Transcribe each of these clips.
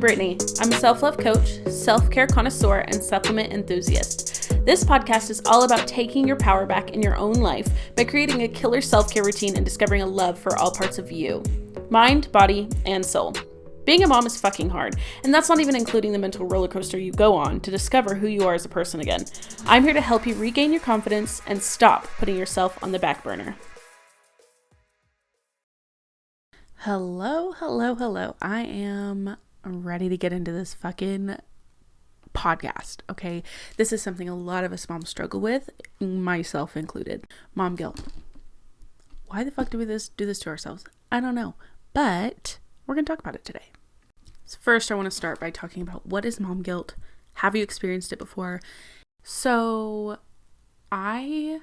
Brittany. I'm a self-love coach, self-care connoisseur, and supplement enthusiast. This podcast is all about taking your power back in your own life by creating a killer self-care routine and discovering a love for all parts of you. Mind, body, and soul. Being a mom is fucking hard, and that's not even including the mental roller coaster you go on to discover who you are as a person again. I'm here to help you regain your confidence and stop putting yourself on the back burner. Hello. I am ready to get into this fucking podcast, okay? This is something a lot of us moms struggle with, myself included. Mom guilt. Why the fuck do we do this to ourselves? I don't know, but we're going to talk about it today. So first, I want to start by talking about what is mom guilt? Have you experienced it before? So I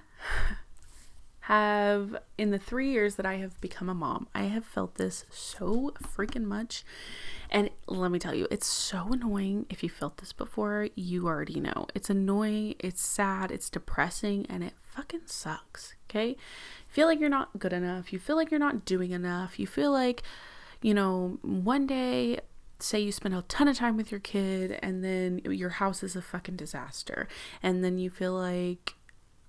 have, in the 3 years that I have become a mom, I have felt this so freaking much. And let me tell you, it's so annoying. If you felt this before, you already know. It's annoying, it's sad, it's depressing, and it fucking sucks, okay? You feel like you're not good enough. You feel like you're not doing enough. You feel like, one day, say you spend a ton of time with your kid and then your house is a fucking disaster. And then you feel like,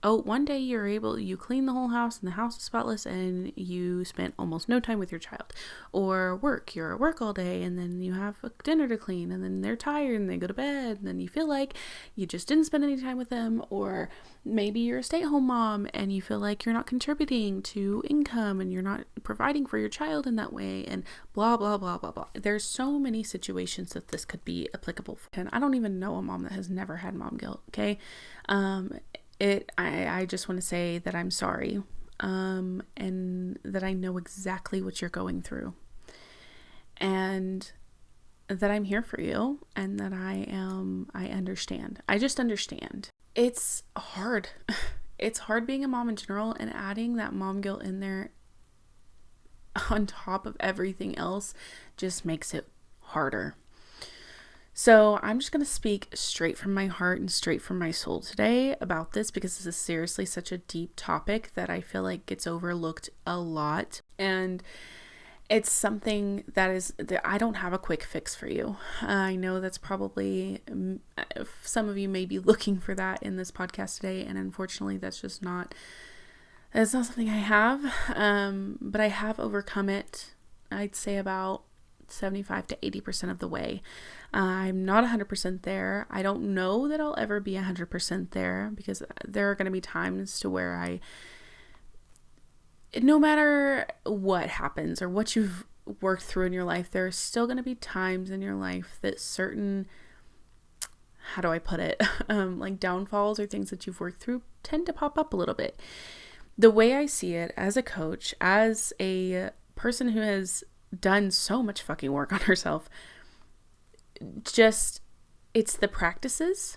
one day you clean the whole house and the house is spotless and you spent almost no time with your child. Or you're at work all day and then you have a dinner to clean and then they're tired and they go to bed and then you feel like you just didn't spend any time with them. Or maybe you're a stay-at-home mom and you feel like you're not contributing to income and you're not providing for your child in that way and blah, blah, blah, blah, blah. There's so many situations that this could be applicable for. And I don't even know a mom that has never had mom guilt, okay? I just want to say that I'm sorry, and that I know exactly what you're going through, and that I'm here for you, and that I understand. I just understand. It's hard. It's hard being a mom in general, and adding that mom guilt in there on top of everything else just makes it harder. So I'm just going to speak straight from my heart and straight from my soul today about this, because this is seriously such a deep topic that I feel like gets overlooked a lot. And it's something that I don't have a quick fix for you. I know that's probably, some of you may be looking for that in this podcast today. And unfortunately, that's not something I have. But I have overcome it, I'd say about 75 to 80% of the way. I'm not 100% there. I don't know that I'll ever be 100% there, because there are going to be times to where no matter what happens or what you've worked through in your life, there are still going to be times in your life that certain, how do I put it, like downfalls or things that you've worked through tend to pop up a little bit. The way I see it as a coach, as a person who has done so much fucking work on herself, it's the practices,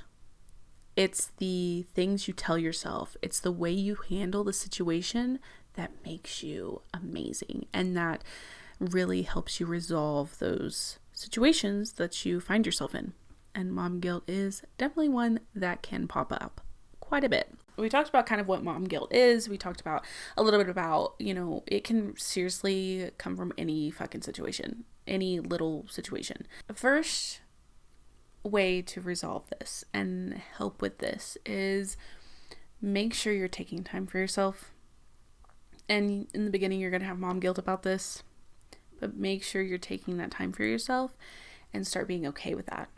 it's the things you tell yourself, it's the way you handle the situation that makes you amazing, and that really helps you resolve those situations that you find yourself in. And mom guilt is definitely one that can pop up quite a bit. We talked about kind of what mom guilt is. We talked about a little bit about, it can seriously come from any fucking situation, any little situation. The first way to resolve this and help with this is make sure you're taking time for yourself. And in the beginning, you're going to have mom guilt about this, but make sure you're taking that time for yourself and start being okay with that.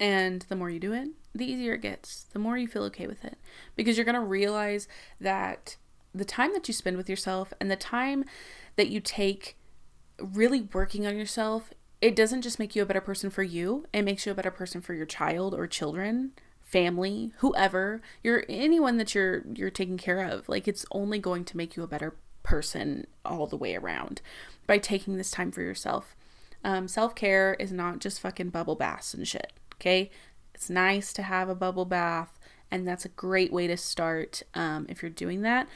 And the more you do it, the easier it gets, the more you feel okay with it, because you're going to realize that the time that you spend with yourself and the time that you take really working on yourself, it doesn't just make you a better person for you. It makes you a better person for your child or children, family, whoever, anyone that you're taking care of. Like, it's only going to make you a better person all the way around by taking this time for yourself. Self-care is not just fucking bubble baths and shit. Okay, it's nice to have a bubble bath, and that's a great way to start if you're doing that.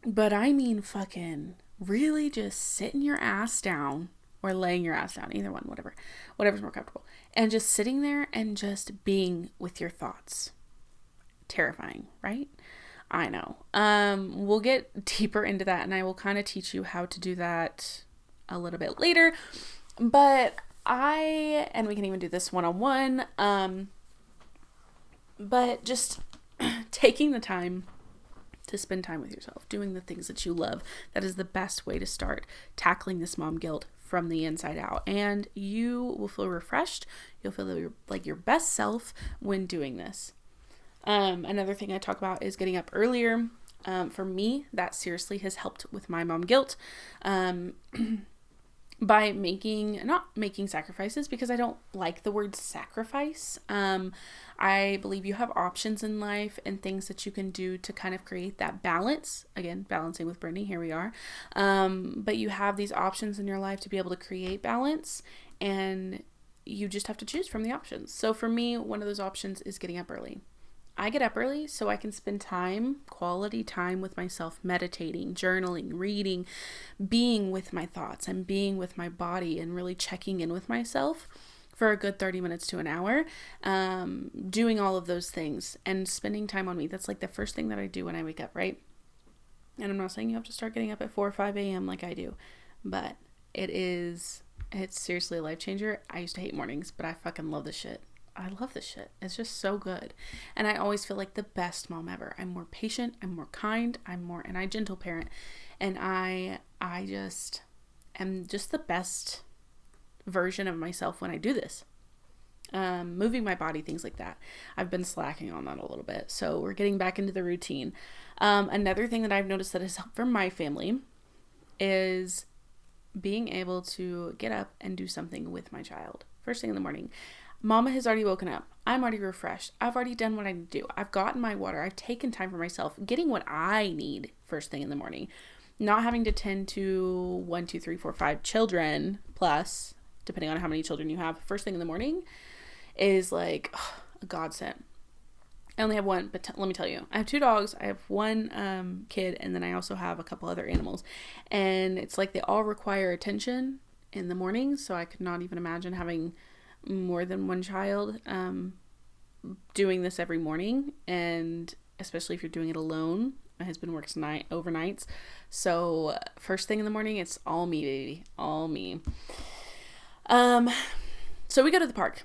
But I mean fucking really just sitting your ass down or laying your ass down, either one, whatever's more comfortable, and just sitting there and just being with your thoughts. Terrifying, right? I know. We'll get deeper into that, and I will kind of teach you how to do that a little bit later. But and we can even do this one-on-one, but just taking the time to spend time with yourself, doing the things that you love. That is the best way to start tackling this mom guilt from the inside out. And you will feel refreshed. You'll feel like your best self when doing this. Another thing I talk about is getting up earlier. For me, that seriously has helped with my mom guilt. By not making sacrifices, because I don't like the word sacrifice. I believe you have options in life and things that you can do to kind of create that balance. Again, balancing with Brittany, here we are. But you have these options in your life to be able to create balance, and you just have to choose from the options. So for me, one of those options is getting up early. I get up early so I can spend quality time with myself, meditating, journaling, reading, being with my thoughts and being with my body and really checking in with myself for a good 30 minutes to an hour, doing all of those things and spending time on me. That's like the first thing that I do when I wake up, right? And I'm not saying you have to start getting up at 4 or 5 a.m. like I do, but it's seriously a life changer. I used to hate mornings, but I fucking love this shit. I love this shit. It's just so good. And I always feel like the best mom ever. I'm more patient. I'm more kind. And I gentle parent. And I just am just the best version of myself when I do this. Moving my body, things like that. I've been slacking on that a little bit. So we're getting back into the routine. Another thing that I've noticed that has helped for my family is being able to get up and do something with my child first thing in the morning. Mama has already woken up. I'm already refreshed. I've already done what I need to do. I've gotten my water. I've taken time for myself, getting what I need first thing in the morning. Not having to tend to 1, 2, 3, 4, 5 children plus, depending on how many children you have, first thing in the morning is like a godsend. I only have one, but let me tell you, I have 2 dogs. I have 1 kid, and then I also have a couple other animals. And it's like they all require attention in the morning, so I could not even imagine having more than 1 child doing this every morning, and especially if you're doing it alone. My husband works overnights, so first thing in the morning it's all me, baby, all me. So we go to the park.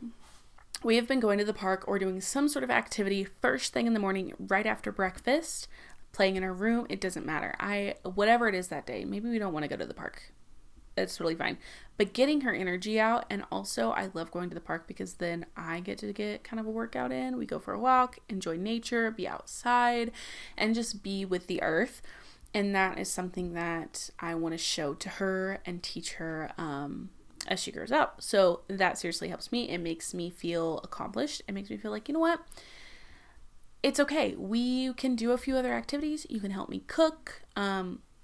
We have been going to the park or doing some sort of activity first thing in the morning, right after breakfast, playing in our room. It doesn't matter. Whatever it is that day. Maybe we don't want to go to the park. That's totally fine. But getting her energy out, and also I love going to the park because then I get to get kind of a workout in. We go for a walk, enjoy nature, be outside, and just be with the earth. And that is something that I want to show to her and teach her as she grows up. So that seriously helps me. It makes me feel accomplished. It makes me feel like, you know what? It's okay. We can do a few other activities. You can help me cook.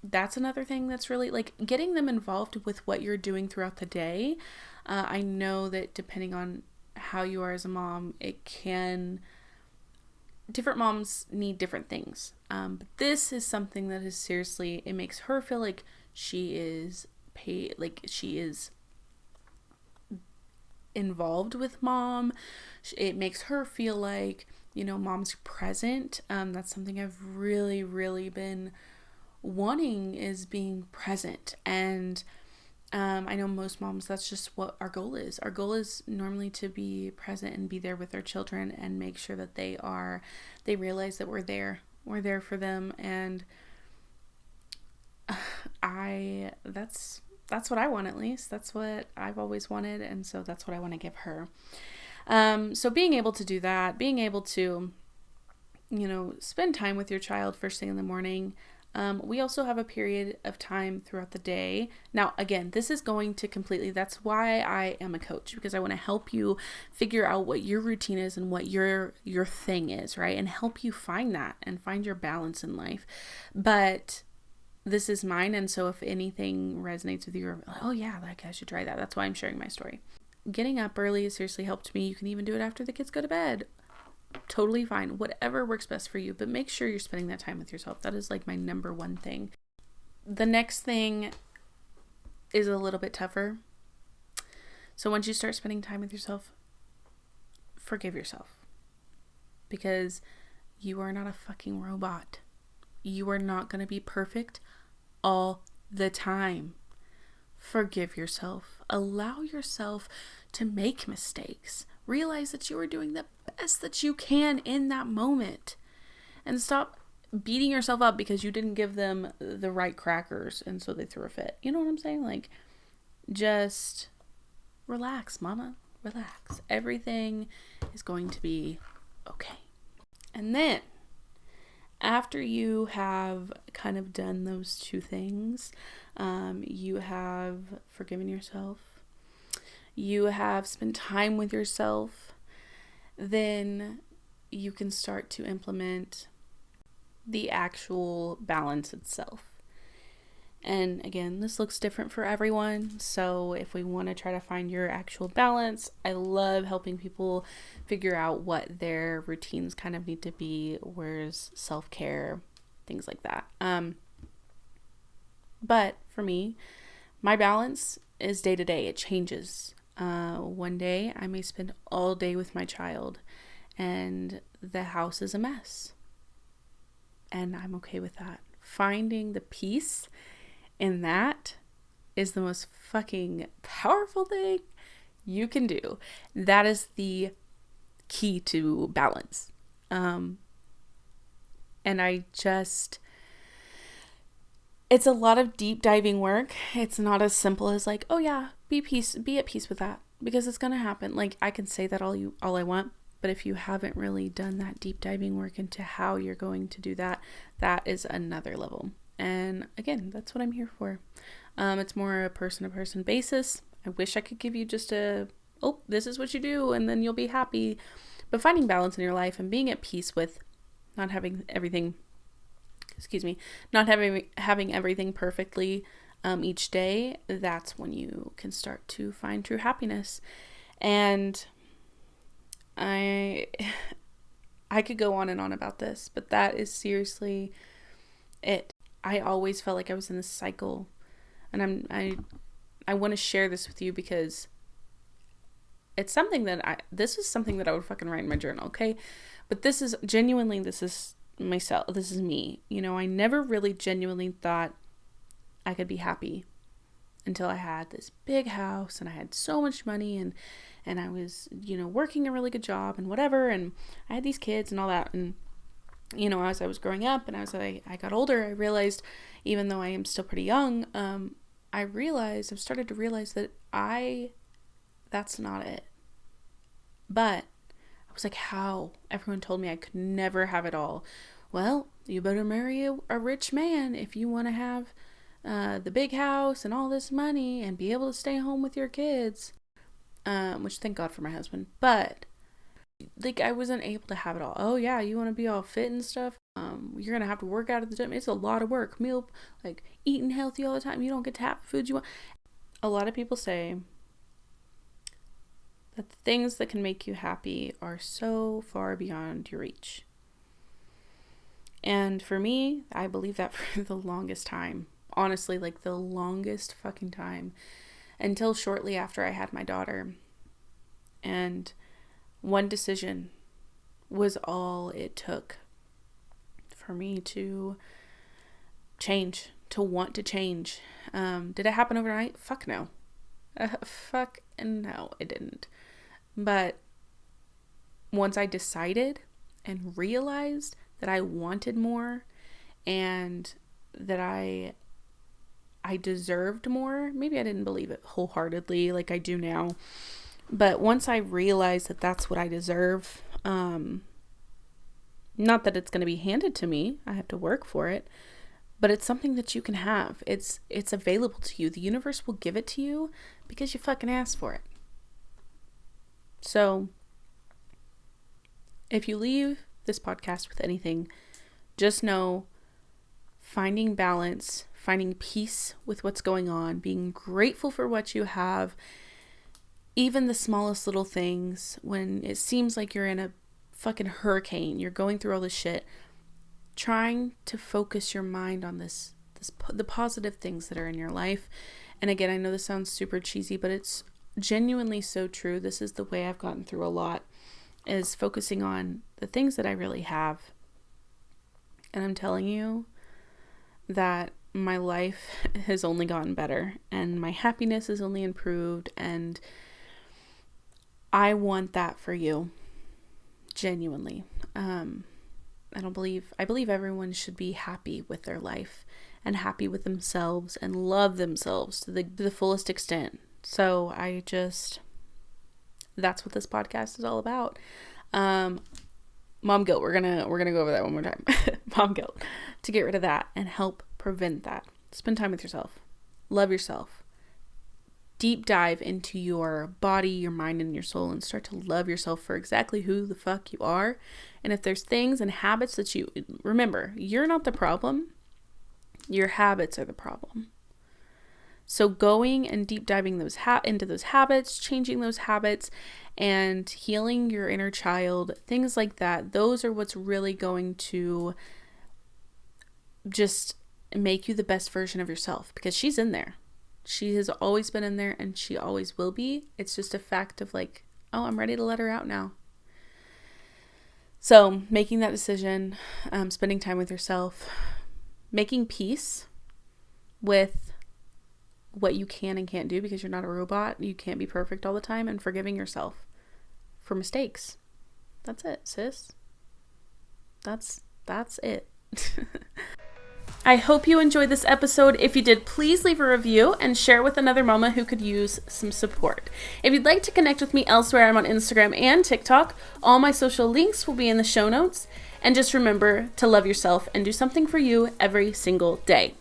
That's another thing that's really like getting them involved with what you're doing throughout the day. I know that depending on how you are as a mom, different moms need different things. But this is something that is seriously, it makes her feel like she is involved with mom. It makes her feel like, mom's present. That's something I've really, really been wanting, is being present. And I know most moms, that's just what our goal is. Our goal is normally to be present and be there with our children and make sure that they realize that we're there for them. And that's what I want, at least. That's what I've always wanted, and so that's what I want to give her. So being able to do that, being able to, spend time with your child first thing in the morning. We also have a period of time throughout the day. Now, again, this is going to that's why I am a coach, because I want to help you figure out what your routine is and what your thing is, right? And help you find that and find your balance in life. But this is mine, and so if anything resonates with you, or like, oh yeah, like I should try that. That's why I'm sharing my story. Getting up early has seriously helped me. You can even do it after the kids go to bed. Totally fine. Whatever works best for you, but make sure you're spending that time with yourself. That is like my number one thing. The next thing is a little bit tougher. So once you start spending time with yourself, forgive yourself, because you are not a fucking robot. You are not going to be perfect all the time. Forgive yourself. Allow yourself to make mistakes. Realize that you are doing the best that you can in that moment. And stop beating yourself up because you didn't give them the right crackers and so they threw a fit. You know what I'm saying? Like, just relax, mama. Relax. Everything is going to be okay. And then, after you have kind of done those two things, you have forgiven yourself, you have spent time with yourself, then you can start to implement the actual balance itself. And again, this looks different for everyone. So if we want to try to find your actual balance, I love helping people figure out what their routines kind of need to be, where's self-care, things like that. But for me, my balance is day to day. It changes. One day I may spend all day with my child and the house is a mess. And I'm okay with that. Finding the peace in that is the most fucking powerful thing you can do. That is the key to balance. And it's a lot of deep diving work. It's not as simple as like, oh yeah, be at peace with that, because it's going to happen. Like, I can say that all I want, but if you haven't really done that deep diving work into how you're going to do that, that is another level. And again, that's what I'm here for. It's more a person-to-person basis. I wish I could give you just this is what you do, and then you'll be happy. But finding balance in your life and being at peace with not having everything, not having everything perfectly each day, that's when you can start to find true happiness. And I could go on and on about this, but that is seriously it. I always felt like I was in this cycle, and I want to share this with you because it's something that this is something that I would fucking write in my journal, okay? But this is myself, this is me. You know, I never really genuinely thought I could be happy until I had this big house and I had so much money and I was, working a really good job and whatever, and I had these kids and all that. And as I was growing up and as I got older, I realized, even though I am still pretty young, I've started to realize that that's not it. But I was like, how? Everyone told me I could never have it all. Well, you better marry a rich man if you want to have the big house and all this money and be able to stay home with your kids. Which, thank God for my husband. But like, I wasn't able to have it all. Oh yeah, you want to be all fit and stuff? You're gonna have to work out at the gym. It's a lot of work. Eating healthy all the time. You don't get to have the food you want. A lot of people say that the things that can make you happy are so far beyond your reach. And for me, I believe that for the longest time. Honestly, like the longest fucking time. Until shortly after I had my daughter. And one decision was all it took for me to change, to want to change. Did it happen overnight? Fuck no. Fuck no, it didn't. But once I decided and realized that I wanted more and that I deserved more, maybe I didn't believe it wholeheartedly like I do now. But once I realized that that's what I deserve, not that it's going to be handed to me, I have to work for it, but it's something that you can have. It's available to you. The universe will give it to you because you fucking asked for it. So if you leave this podcast with anything, just know finding balance, finding peace with what's going on, being grateful for what you have, even the smallest little things, when it seems like you're in a fucking hurricane, you're going through all this shit, trying to focus your mind on the positive things that are in your life. And again, I know this sounds super cheesy, but it's genuinely so true. This is the way I've gotten through a lot, is focusing on the things that I really have. And I'm telling you that my life has only gotten better and my happiness has only improved, and I want that for you, genuinely. I believe everyone should be happy with their life and happy with themselves and love themselves to the fullest extent. So that's what this podcast is all about. Mom guilt. We're gonna go over that one more time. Mom guilt. To get rid of that and help prevent that. Spend time with yourself. Love yourself. Deep dive into your body, your mind, and your soul, and start to love yourself for exactly who the fuck you are. And if there's things and habits that remember, you're not the problem. Your habits are the problem. So going and deep diving into those habits, changing those habits, and healing your inner child, things like that, those are what's really going to just make you the best version of yourself, because she's in there. She has always been in there and she always will be. It's just a fact of like, oh, I'm ready to let her out now. So making that decision, spending time with yourself, making peace with what you can and can't do, because you're not a robot. You can't be perfect all the time, and forgiving yourself for mistakes. That's it, sis. That's it. I hope you enjoyed this episode. If you did, please leave a review and share with another mama who could use some support. If you'd like to connect with me elsewhere, I'm on Instagram and TikTok. All my social links will be in the show notes. And just remember to love yourself and do something for you every single day.